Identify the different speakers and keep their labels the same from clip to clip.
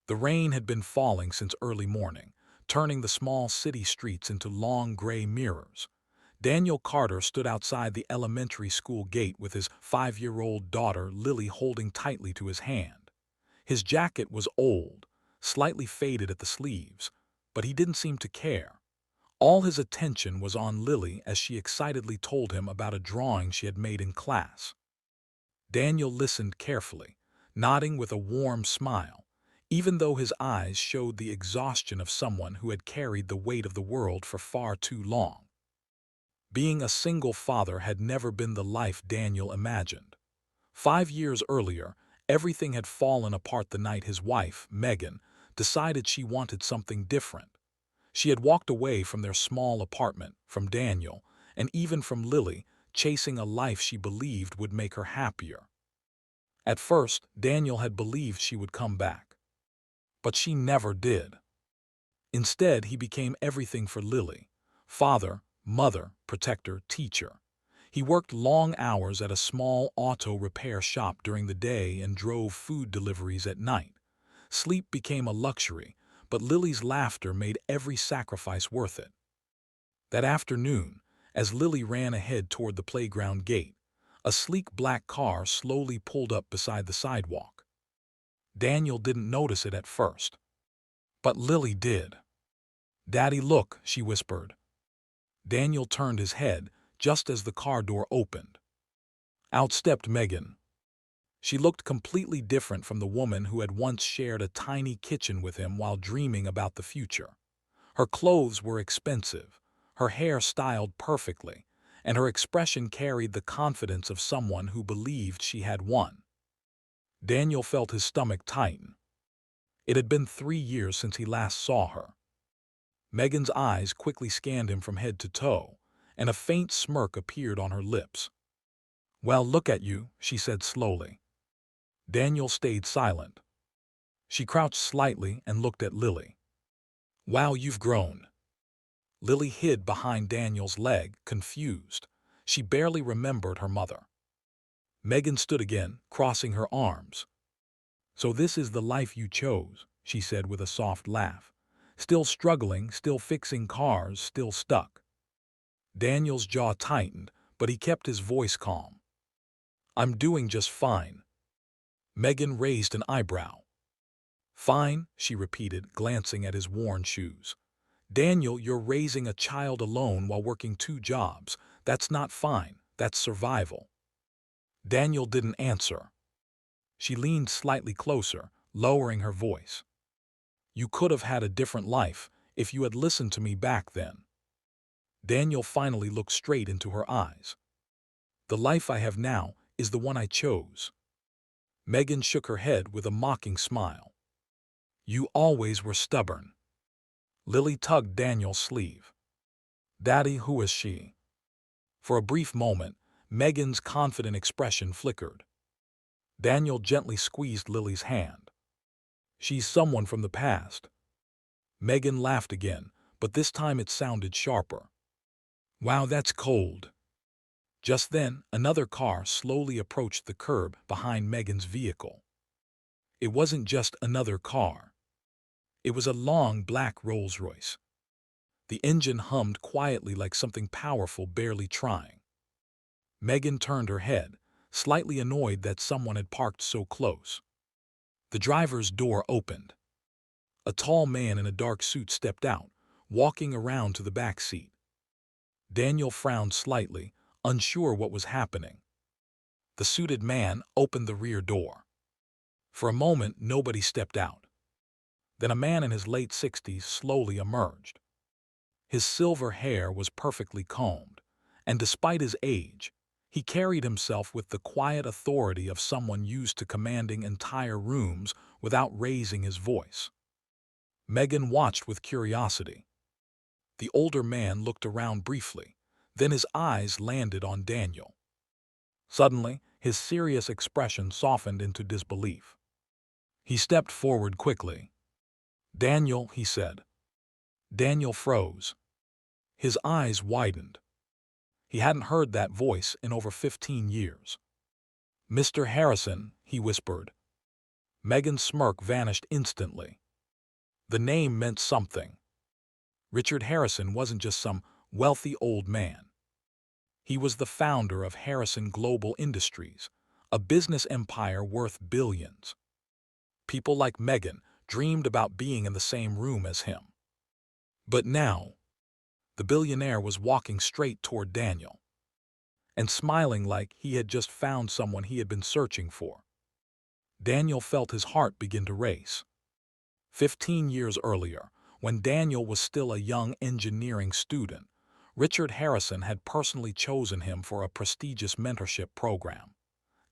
Speaker 1: The rain had been falling since early morning, turning the small city streets into long gray mirrors. Daniel Carter stood outside the elementary school gate with his 5-year-old daughter Lily holding tightly to his hand. His jacket was old, slightly faded at the sleeves, but he didn't seem to care. All his attention was on Lily as she excitedly told him about a drawing she had made in class. Daniel listened carefully, nodding with a warm smile, even though his eyes showed the exhaustion of someone who had carried the weight of the world for far too long. Being a single father had never been the life Daniel imagined. 5 years earlier, everything had fallen apart the night his wife, Megan, decided she wanted something different. She had walked away from their small apartment, from Daniel, and even from Lily, chasing a life she believed would make her happier. At first, Daniel had believed she would come back. But she never did. Instead, he became everything for Lily: father, mother, protector, teacher. He worked long hours at a small auto repair shop during the day and drove food deliveries at night. Sleep became a luxury, but Lily's laughter made every sacrifice worth it. That afternoon, as Lily ran ahead toward the playground gate, a sleek black car slowly pulled up beside the sidewalk. Daniel didn't notice it at first, but Lily did. "Daddy, look," she whispered. Daniel turned his head just as the car door opened. Out stepped Megan. She looked completely different from the woman who had once shared a tiny kitchen with him while dreaming about the future. Her clothes were expensive, her hair styled perfectly, and her expression carried the confidence of someone who believed she had won. Daniel felt his stomach tighten. It had been 3 years since he last saw her. Megan's eyes quickly scanned him from head to toe, and a faint smirk appeared on her lips. "Well, look at you," she said slowly. Daniel stayed silent. She crouched slightly and looked at Lily. "Wow, you've grown." Lily hid behind Daniel's leg, confused. She barely remembered her mother. Megan stood again, crossing her arms. "So this is the life you chose," she said with a soft laugh. "Still struggling, still fixing cars, still stuck." Daniel's jaw tightened, but he kept his voice calm. "I'm doing just fine." Megan raised an eyebrow. "Fine," she repeated, glancing at his worn shoes. "Daniel, you're raising a child alone while working 2 jobs. That's not fine, that's survival." Daniel didn't answer. She leaned slightly closer, lowering her voice. "You could have had a different life if you had listened to me back then." Daniel finally looked straight into her eyes. "The life I have now is the one I chose." Megan shook her head with a mocking smile. "You always were stubborn." Lily tugged Daniel's sleeve. "Daddy, who is she?" For a brief moment, Megan's confident expression flickered. Daniel gently squeezed Lily's hand. "She's someone from the past." Megan laughed again, but this time it sounded sharper. "Wow, that's cold." Just then, another car slowly approached the curb behind Megan's vehicle. It wasn't just another car. It was a long black Rolls-Royce. The engine hummed quietly like something powerful barely trying. Megan turned her head, slightly annoyed that someone had parked so close. The driver's door opened. A tall man in a dark suit stepped out, walking around to the back seat. Daniel frowned slightly, unsure what was happening. The suited man opened the rear door. For a moment, nobody stepped out. Then a man in his late 60s slowly emerged. His silver hair was perfectly combed, and despite his age, he carried himself with the quiet authority of someone used to commanding entire rooms without raising his voice. Megan watched with curiosity. The older man looked around briefly, then his eyes landed on Daniel. Suddenly, his serious expression softened into disbelief. He stepped forward quickly. "Daniel," he said. Daniel froze. His eyes widened. He hadn't heard that voice in over 15 years. "Mr. Harrison," he whispered. Megan's smirk vanished instantly. The name meant something. Richard Harrison wasn't just some wealthy old man. He was the founder of Harrison Global Industries, a business empire worth billions. People like Megan dreamed about being in the same room as him. But now, the billionaire was walking straight toward Daniel and smiling like he had just found someone he had been searching for. Daniel felt his heart begin to race. 15 years earlier, when Daniel was still a young engineering student, Richard Harrison had personally chosen him for a prestigious mentorship program.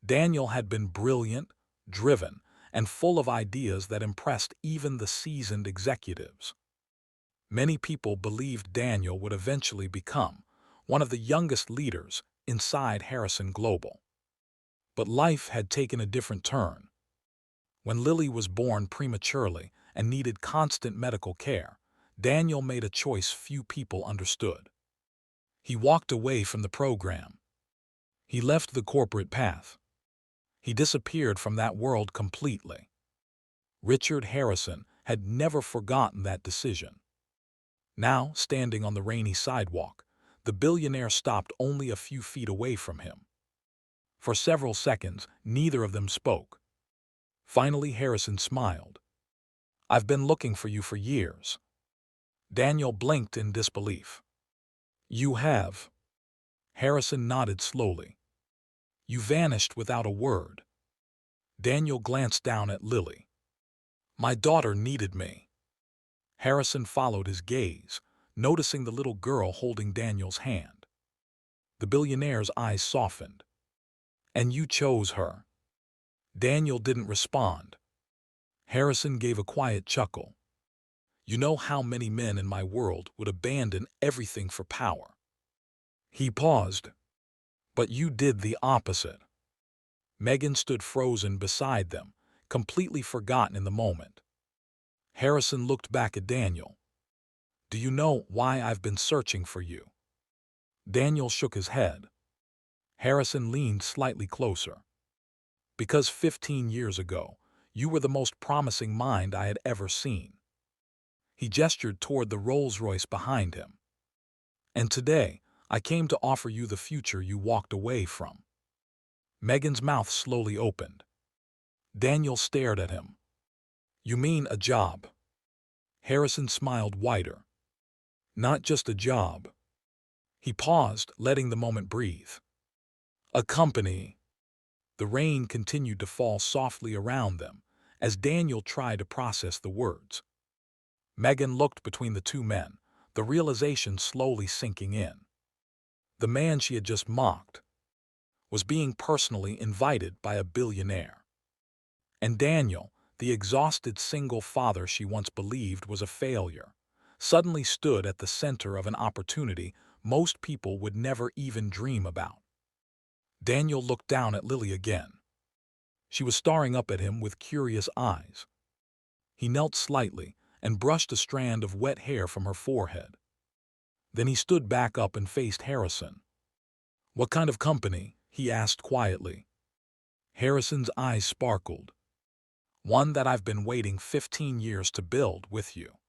Speaker 1: Daniel had been brilliant, driven, and full of ideas that impressed even the seasoned executives. Many people believed Daniel would eventually become one of the youngest leaders inside Harrison Global. But life had taken a different turn. When Lily was born prematurely and needed constant medical care, Daniel made a choice few people understood. He walked away from the program. He left the corporate path. He disappeared from that world completely. Richard Harrison had never forgotten that decision. Now, standing on the rainy sidewalk, the billionaire stopped only a few feet away from him. For several seconds, neither of them spoke. Finally, Harrison smiled. "I've been looking for you for years." Daniel blinked in disbelief. "You have?" Harrison nodded slowly. "You vanished without a word." Daniel glanced down at Lily. "My daughter needed me." Harrison followed his gaze, noticing the little girl holding Daniel's hand. The billionaire's eyes softened. "And you chose her." Daniel didn't respond. Harrison gave a quiet chuckle. "You know how many men in my world would abandon everything for power." He paused. "But you did the opposite." Megan stood frozen beside them, completely forgotten in the moment. Harrison looked back at Daniel. "Do you know why I've been searching for you?" Daniel shook his head. Harrison leaned slightly closer. "Because 15 years ago, you were the most promising mind I had ever seen." He gestured toward the Rolls-Royce behind him. "And today, I came to offer you the future you walked away from." Megan's mouth slowly opened. Daniel stared at him. "You mean a job?" Harrison smiled wider. "Not just a job." He paused, letting the moment breathe. "A company." The rain continued to fall softly around them as Daniel tried to process the words. Megan looked between the two men, the realization slowly sinking in. The man she had just mocked was being personally invited by a billionaire. And Daniel, the exhausted single father she once believed was a failure, suddenly stood at the center of an opportunity most people would never even dream about. Daniel looked down at Lily again. She was staring up at him with curious eyes. He knelt slightly and brushed a strand of wet hair from her forehead. Then he stood back up and faced Harrison. "What kind of company?" he asked quietly. Harrison's eyes sparkled. "One that I've been waiting 15 years to build with you."